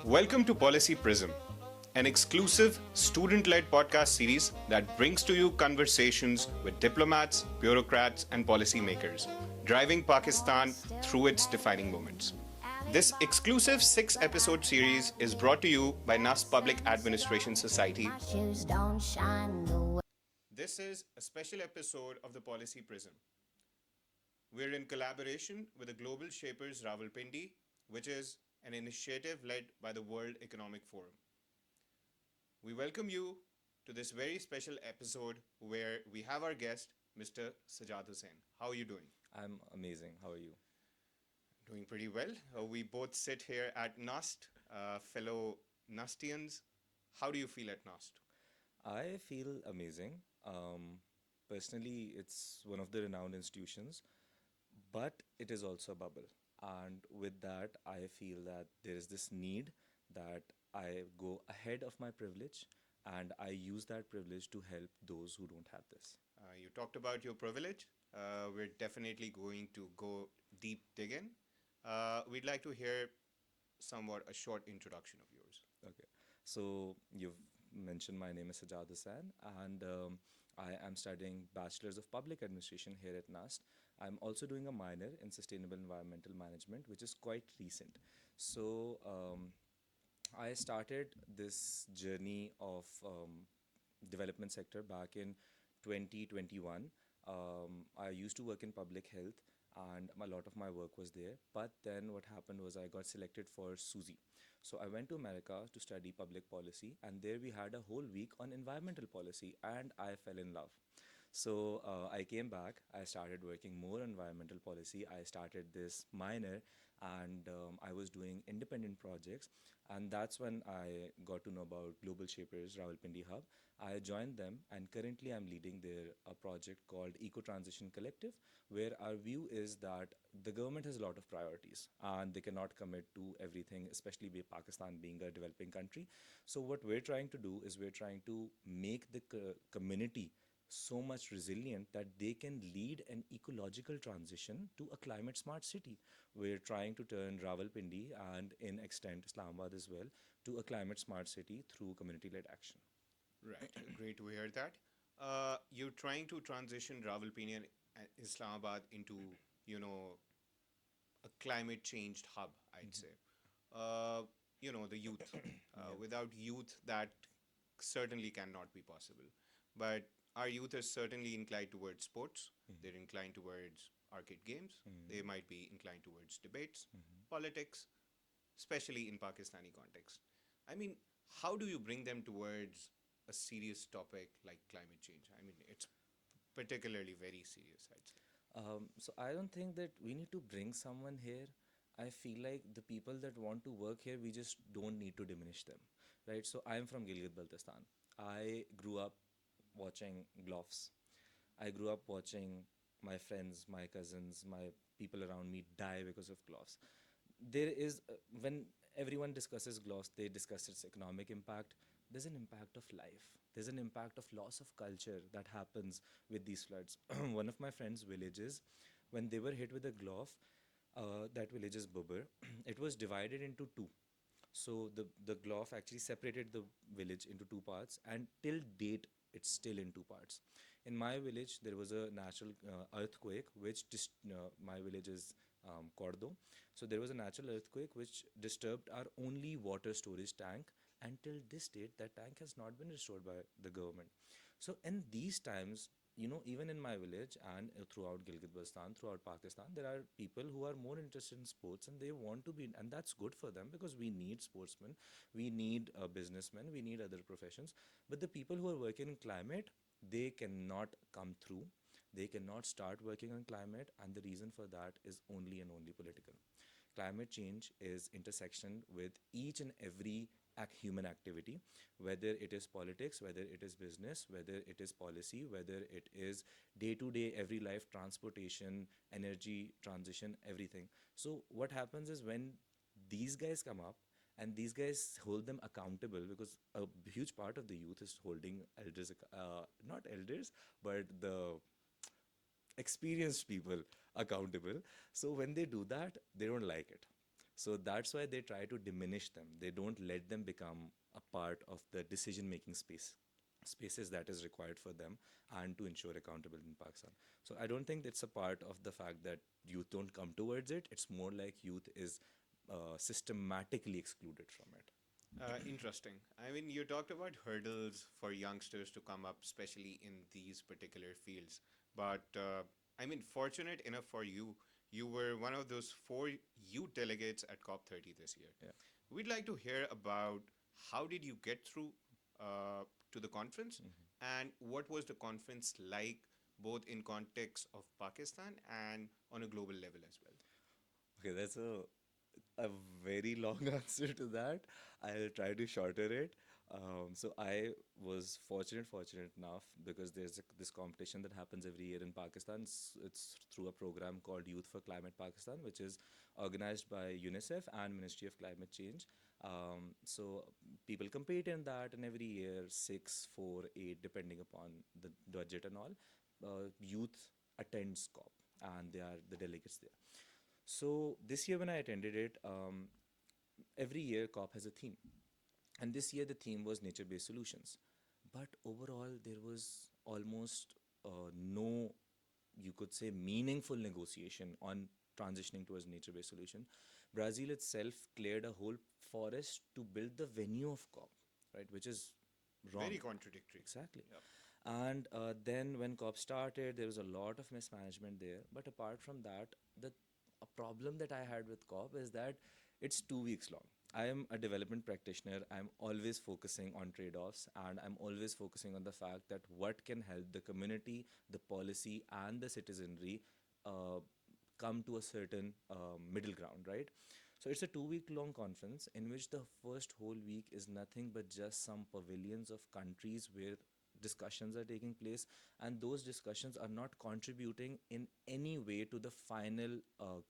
Welcome to Policy Prism, an exclusive student led podcast series that brings to you conversations with diplomats, bureaucrats, and policymakers, driving Pakistan through its defining moments. This exclusive 6 episode series is brought to you by Nust Public Administration Society. This is a special episode of the Policy Prism. We're in collaboration with the Global Shapers Rawalpindi, which is an initiative led by the World Economic Forum. We welcome you to this very special episode where we have our guest, Mr. Sajjad Hussain. How are you doing? I'm amazing. How are you? Doing pretty well. We both sit here at Nust, fellow Nustians. How do you feel at Nust? I feel amazing. Personally, it's one of the renowned institutions, but it is also a bubble. And with that, I feel that there is this need that I go ahead of my privilege and I use that privilege to help those who don't have this. You talked about your privilege. We're definitely going to go deep digging. We'd like to hear somewhat a short introduction of yours. Okay. So you've mentioned my name is Sajjad Hussain, and I am studying Bachelor's of Public Administration here at Nust. I'm also doing a minor in Sustainable Environmental Management, which is quite recent. So I started this journey of development sector back in 2021. I used to work in public health, and a lot of my work was there. But then what happened was I got selected for SUSI. So I went to America to study public policy, and there we had a whole week on environmental policy, and I fell in love. So I came back, I started working more on environmental policy. I started this minor, and I was doing independent projects. And that's when I got to know about Global Shapers Rawalpindi Hub. I joined them, and currently I'm leading their a project called Eco Transition Collective, where our view is that the government has a lot of priorities and they cannot commit to everything, especially with Pakistan being a developing country. So what we're trying to do is we're trying to make the community so much resilient that they can lead an ecological transition to a climate smart city. We're trying to turn Rawalpindi and in extent Islamabad as well to a climate smart city through community led action. Right. Great to hear that. You're trying to transition Rawalpindi and Islamabad into, a climate changed hub, I'd say. The youth. Without youth, that certainly cannot be possible. But our youth is certainly inclined towards sports. They're inclined towards arcade games. They might be inclined towards debates, politics, especially in Pakistani context. I mean, how do you bring them towards a serious topic like climate change? I mean, it's particularly very serious, I'd say. So I don't think that we need to bring someone here. I feel like the people that want to work here, we just don't need to diminish them, right? So I'm from Gilgit-Baltistan. I grew up watching gloves. I grew up watching my friends, my cousins, my people around me die because of gloves. There is, when everyone discusses gloves, they discuss its economic impact. There's an impact of life. There's an impact of loss of culture that happens with these floods. One of my friends' villages, when they were hit with a glove, that village is Bubur, it was divided into two. So the glove actually separated the village into two parts, and till date, it's still in two parts. In my village, there was a natural earthquake, which my village is Kordo. So there was a natural earthquake which disturbed our only water storage tank. Until this date, that tank has not been restored by the government. So in these times, even in my village and throughout Gilgit-Baltistan, throughout Pakistan, there are people who are more interested in sports and they want to be, and that's good for them because we need sportsmen, we need businessmen, we need other professions. But the people who are working in climate, they cannot come through. They cannot start working on climate, and the reason for that is only and only political. Climate change is intersection with each and every human activity, whether it is politics, whether it is business, whether it is policy, whether it is day-to-day, every life, transportation, energy, transition, everything. So what happens is when these guys come up and these guys hold them accountable, because a huge part of the youth is holding elders, not elders, but the experienced people accountable. So when they do that, they don't like it. So that's why they try to diminish them. They don't let them become a part of the decision-making spaces that is required for them and to ensure accountability in Pakistan. So I don't think it's a part of the fact that youth don't come towards it. It's more like youth is systematically excluded from it. Interesting. I mean, you talked about hurdles for youngsters to come up, especially in these particular fields. But I mean, fortunate enough for you, you were one of those four youth delegates at COP30 this year. Yeah. We'd like to hear about how did you get through to the conference, and what was the conference like, both in context of Pakistan and on a global level as well. Okay, that's a very long answer to that. I'll try to shorten it. So I was fortunate enough because there's this competition that happens every year in Pakistan. It's through a program called Youth for Climate Pakistan, which is organized by UNICEF and Ministry of Climate Change. So people compete in that, and every year, six, four, eight, depending upon the budget and all, youth attends COP, and they are the delegates there. So this year when I attended it, every year COP has a theme, and this year the theme was nature-based solutions. But overall, there was almost no, you could say, meaningful negotiation on transitioning towards nature-based solution. Brazil itself cleared a whole forest to build the venue of COP, right, which is wrong. Very contradictory. Exactly. Yep. And then when COP started, there was a lot of mismanagement there. But apart from that, the a problem that I had with COP is that it's 2 weeks long. I am a development practitioner. I'm always focusing on trade-offs, and I'm always focusing on the fact that what can help the community, the policy, and the citizenry uh, come to a certain middle ground, right? So it's a 2 week long conference in which the first whole week is nothing but just some pavilions of countries where discussions are taking place, and those discussions are not contributing in any way to the final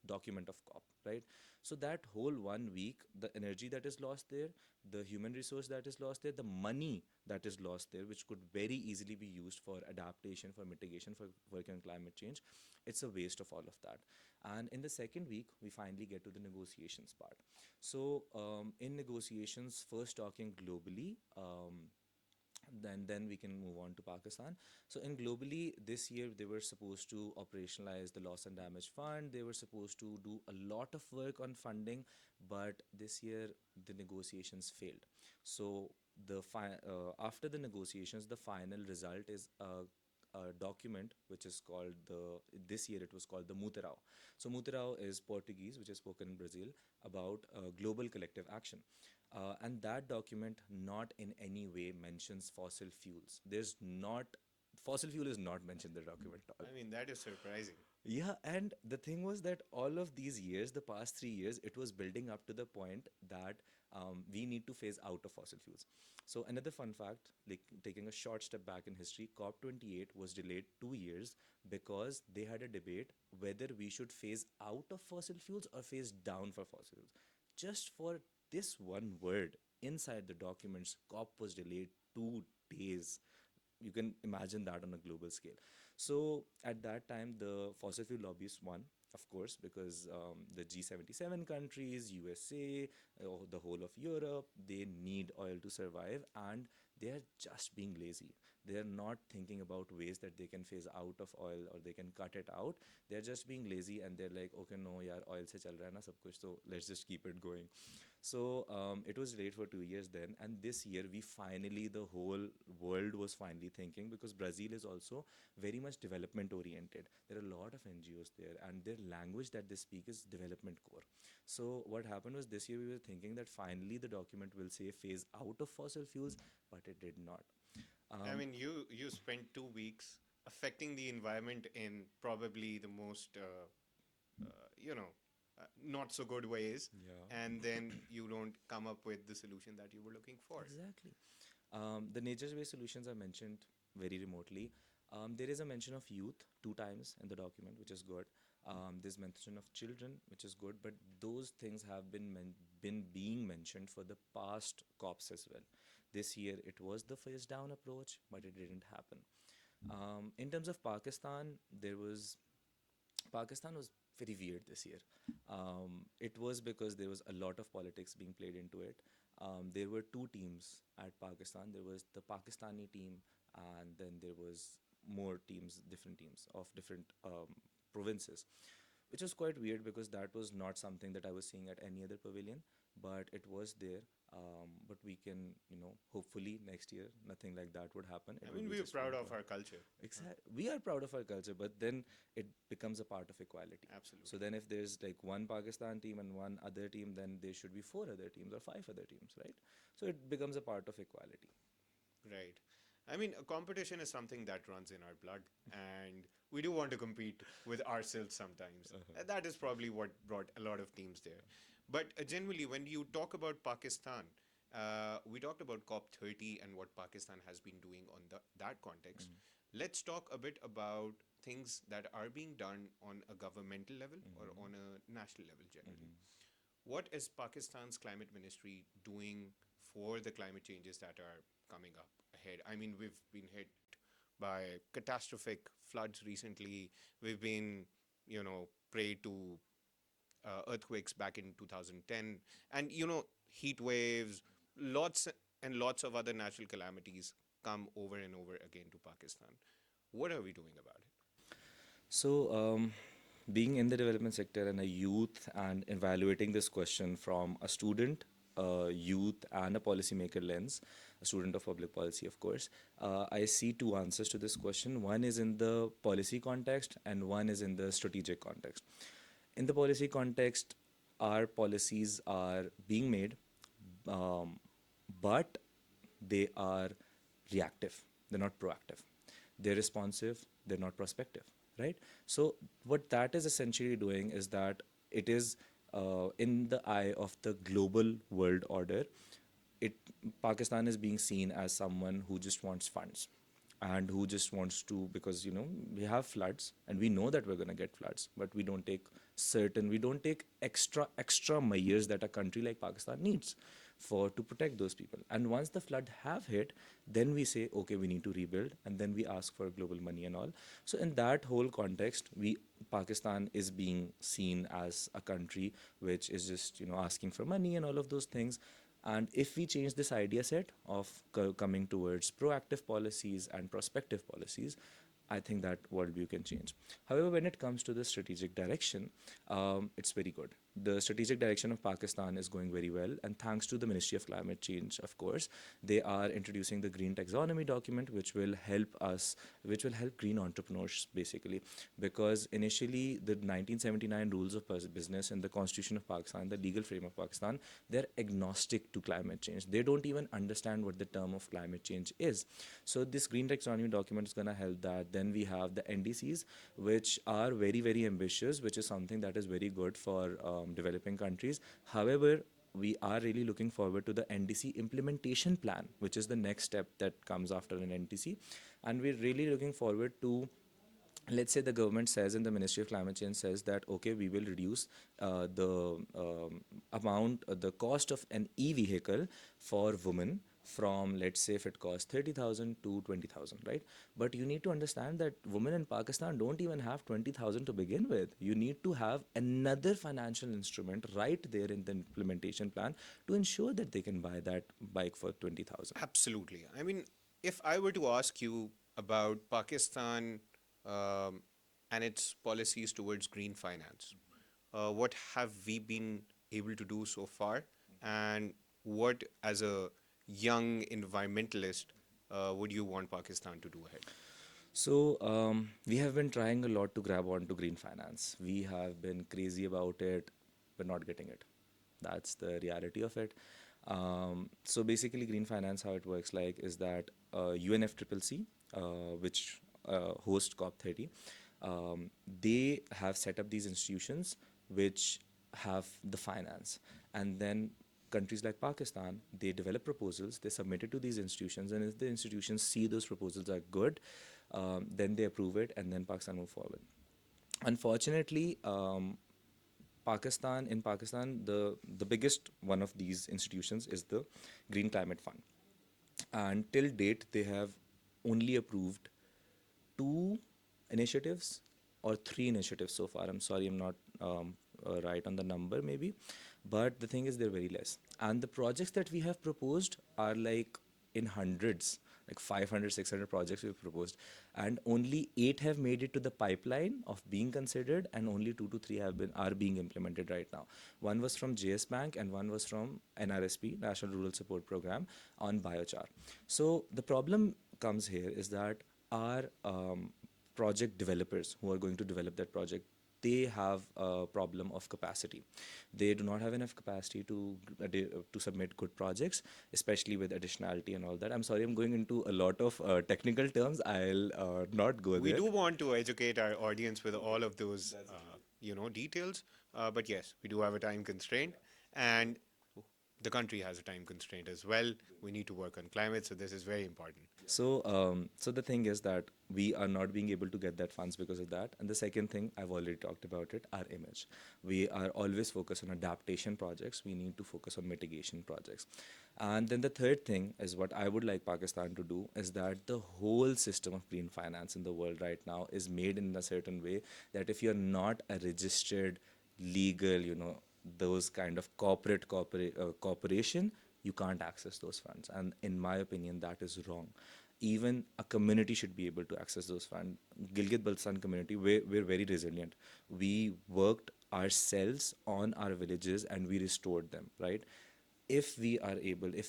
document of COP, right? So that whole 1 week, the energy that is lost there, the human resource that is lost there, the money that is lost there, which could very easily be used for adaptation, for mitigation, for working on climate change, it's a waste of all of that. And in the second week, we finally get to the negotiations part. So in negotiations, first talking globally, then we can move on to Pakistan. So in globally this year they were supposed to operationalize the loss and damage fund. They were supposed to do a lot of work on funding, but this year the negotiations failed. So after the negotiations, the final result is a document which is called this year it was called the Mutirao. So Mutirao is Portuguese, which is spoken in Brazil, about global collective action. And that document not in any way mentions fossil fuels. Fossil fuel is not mentioned in the document at all. I mean, that is surprising. Yeah, and the thing was that all of these years, the past 3 years, it was building up to the point that we need to phase out of fossil fuels. So another fun fact, like taking a short step back in history, COP28 was delayed 2 years because they had a debate whether we should phase out of fossil fuels or phase down for fossil fuels. Just for this one word inside the documents, COP was delayed 2 days. You can imagine that on a global scale. So at that time, the fossil fuel lobbyists won, of course, because the G77 countries, USA, the whole of Europe, they need oil to survive, and they are just being lazy. They are not thinking about ways that they can phase out of oil or they can cut it out. They're just being lazy, and they're like, okay, no, yaar, oil se chal raha hai na sab kuch, so let's just keep it going. So it was late for 2 years then, and this year the whole world was finally thinking, because Brazil is also very much development oriented. There are a lot of NGOs there, and their language that they speak is development core. So what happened was this year we were thinking that finally the document will say phase out of fossil fuels, but it did not. I mean, you spent 2 weeks affecting the environment in probably the most, you know, not so good ways, Yeah. and then you don't come up with the solution that you were looking for. Exactly. The nature-based solutions are mentioned very remotely. There is a mention of youth 2 times in the document, which is good. There's mention of children, which is good, but those things have been being mentioned for the past COPs as well. This year it was the phase down approach, but it didn't happen. In terms of Pakistan, Pakistan was very weird this year. It was because there was a lot of politics being played into it. There were two teams at Pakistan. There was the Pakistani team, and then there was more teams, different teams of different provinces, which was quite weird because that was not something that I was seeing at any other pavilion, but it was there. But we can, hopefully next year nothing like that would happen. It I would mean, be we're just proud one of point. our culture. We are proud of our culture, but then it becomes a part of equality. Absolutely. So then, if there's like one Pakistan team and one other team, then there should be four other teams or five other teams, right? So it becomes a part of equality. Right. I mean, a competition is something that runs in our blood, and we do want to compete with ourselves sometimes. That is probably what brought a lot of teams there. But generally, when you talk about Pakistan, we talked about COP30 and what Pakistan has been doing on that context. Let's talk a bit about things that are being done on a governmental level or on a national level generally. What is Pakistan's climate ministry doing for the climate changes that are coming up ahead? I mean, we've been hit by catastrophic floods recently. We've been, prey to earthquakes back in 2010, and heat waves, lots and lots of other natural calamities come over and over again to Pakistan. What are we doing about it? So, being in the development sector and a youth and evaluating this question from a student, a youth, and a policymaker lens, a student of public policy, of course, I see two answers to this question. One is in the policy context, and one is in the strategic context. In the policy context, our policies are being made, um, but they are reactive, they're not proactive. They're responsive, they're not prospective, right? So what that is essentially doing is that it is in the eye of the global world order. it Pakistan is being seen as someone who just wants funds and who just wants to, because we have floods and we know that we're going to get floods, but we don't take extra measures that a country like Pakistan needs for to protect those people. And once the flood have hit, then we say, okay, we need to rebuild, and then we ask for global money and all. So in that whole context, Pakistan is being seen as a country which is just asking for money and all of those things. And if we change this idea set of coming towards proactive policies and prospective policies, I think that worldview can change. However, when it comes to the strategic direction, it's very good. The strategic direction of Pakistan is going very well, and thanks to the Ministry of Climate Change, of course, they are introducing the Green Taxonomy document, which will help green entrepreneurs basically, because initially the 1979 rules of business in the Constitution of Pakistan, the legal frame of Pakistan, they're agnostic to climate change. They don't even understand what the term of climate change is. So this Green Taxonomy document is going to help that. Then we have the NDCs, which are very, very ambitious, which is something that is very good for developing countries. However, we are really looking forward to the NDC implementation plan, which is the next step that comes after an NDC. And we're really looking forward to, let's say the government says, and the Ministry of Climate Change says that, okay, we will reduce the cost of an e-vehicle for women from, let's say, if it costs 30,000 to 20,000, right? But you need to understand that women in Pakistan don't even have 20,000 to begin with. You need to have another financial instrument right there in the implementation plan to ensure that they can buy that bike for 20,000. Absolutely. I mean, if I were to ask you about Pakistan um, and its policies towards green finance, what have we been able to do so far? And what, as a young environmentalist, would you want Pakistan to do ahead? So we have been trying a lot to grab onto green finance. We have been crazy about it, but not getting it. That's the reality of it. So basically, green finance, how it works like is that UNFCCC, which host COP30, they have set up these institutions which have the finance, and then countries like Pakistan, they develop proposals, they submit it to these institutions, and if the institutions see those proposals are good, then they approve it, and then Pakistan move forward. Unfortunately, in Pakistan, the biggest one of these institutions is the Green Climate Fund, and till date they have only approved two initiatives or three initiatives so far. I'm sorry, I'm not right on the number maybe, but the thing is they're very less. And the projects that we have proposed are like in hundreds, like 500, 600 projects we've proposed, and only 8 have made it to the pipeline of being considered, and only 2 to 3 are being implemented right now. One was from JS Bank and one was from NRSP, National Rural Support Program, on biochar. So the problem comes here is that our project developers who are going to develop that project, they have a problem of capacity. They do not have enough capacity to submit good projects, especially with additionality and all that. I'm sorry, I'm going into a lot of technical terms. I'll not go We there. do want to educate our audience with all of those, details. But yes, we do have a time constraint, and the country has a time constraint as well. We need to work on climate, so this is very important. So the thing is that we are not being able to get that funds because of that. And the second thing, I've already talked about it, our image. We are always focused on adaptation projects. We need to focus on mitigation projects. And then the third thing is what I would like Pakistan to do is that the whole system of green finance in the world right now is made in a certain way that if you're not a registered, legal, those kind of corporation, you can't access those funds. And in my opinion, that is wrong. Even a community should be able to access those funds. Gilgit-Baltistan community, we're very resilient. We worked ourselves on our villages and we restored them, right? If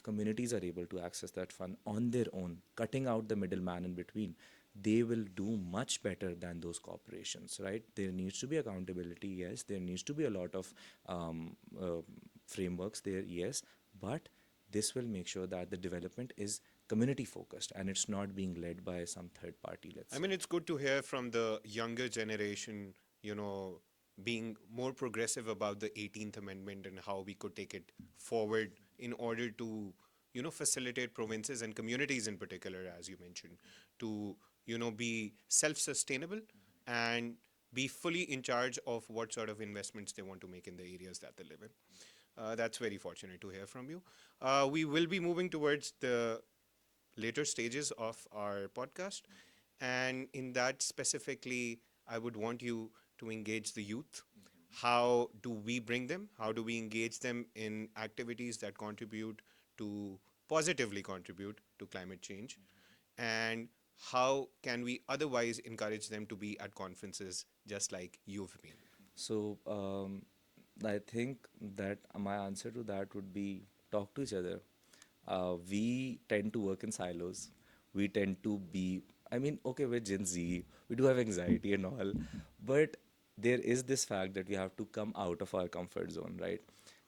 communities are able to access that fund on their own, cutting out the middleman in between, they will do much better than those corporations, right? There needs to be accountability, yes. There needs to be a lot of frameworks there, yes. But this will make sure that the development is community focused and it's not being led by some third party, let's I mean, it's good to hear from the younger generation, being more progressive about the 18th Amendment and how we could take it forward in order to, facilitate provinces and communities in particular, as you mentioned, to, be self-sustainable and be fully in charge of what sort of investments they want to make in the areas that they live in. That's very fortunate to hear from you. We will be moving towards the later stages of our podcast. And in that specifically, I would want you to engage the youth. How do we bring them? How do we engage them in activities that positively contribute to climate change? And how can we otherwise encourage them to be at conferences just like you've been? So I think that my answer to that would be talk to each other. We tend to work in silos. We tend to be, I mean, okay, we're Gen Z, we do have anxiety and all, but there is this fact that we have to come out of our comfort zone, right?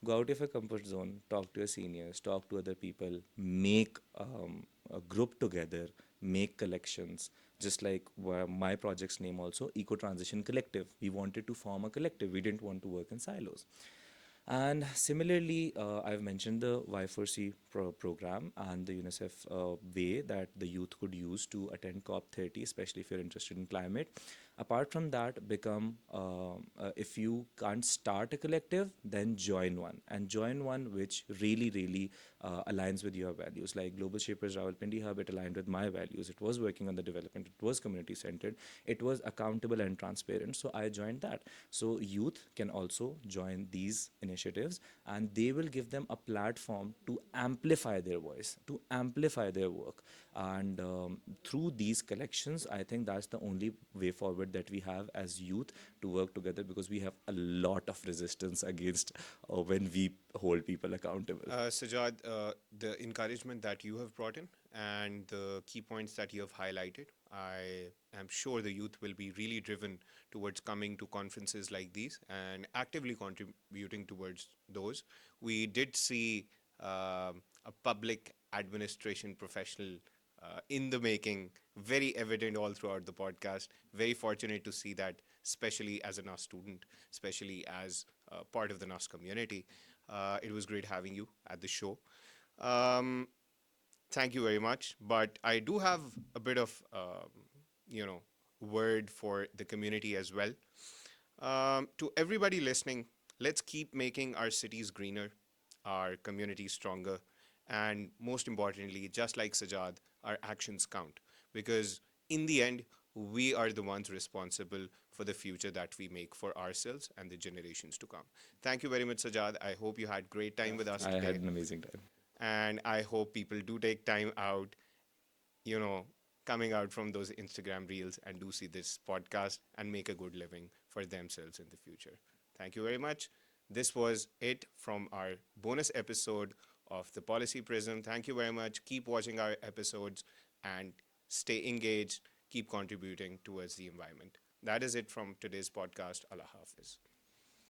Go out of your comfort zone, talk to your seniors, talk to other people, make a group together, make collections. Just like my project's name also, Eco Transition Collective. We wanted to form a collective. We didn't want to work in silos. And similarly, I've mentioned the Y4C program and the UNICEF way that the youth could use to attend COP30, especially if you're interested in climate. Apart from that, if you can't start a collective, then join one. And join one which really, really aligns with your values. Like Global Shapers Rawalpindi Hub, it aligned with my values. It was working on the development. It was community-centered. It was accountable and transparent. So I joined that. So youth can also join these initiatives, and they will give them a platform to amplify their voice, to amplify their work. And through these collections, I think that's the only way forward that we have as youth to work together, because we have a lot of resistance against when we hold people accountable. Sajjad, the encouragement that you have brought in and the key points that you have highlighted, I am sure the youth will be really driven towards coming to conferences like these and actively contributing towards those. We did see a public administration professional in the making, very evident all throughout the podcast. Very fortunate to see that, especially as a Nust student, especially as part of the Nust community. It was great having you at the show. Thank you very much. But I do have a bit of, word for the community as well. To everybody listening, let's keep making our cities greener, our communities stronger, and most importantly, just like Sajjad, our actions count. Because in the end, we are the ones responsible for the future that we make for ourselves and the generations to come. Thank you very much, Sajjad. I hope you had great time with us I today. had an amazing time. And I hope people do take time out, you know, coming out from those Instagram reels and do see this podcast and make a good living for themselves in the future. Thank you very much. This was it from our bonus episode of the Policy Prism. Thank you very much. Keep watching our episodes and stay engaged. Keep contributing towards the environment. That is it from today's podcast. Allah Hafiz.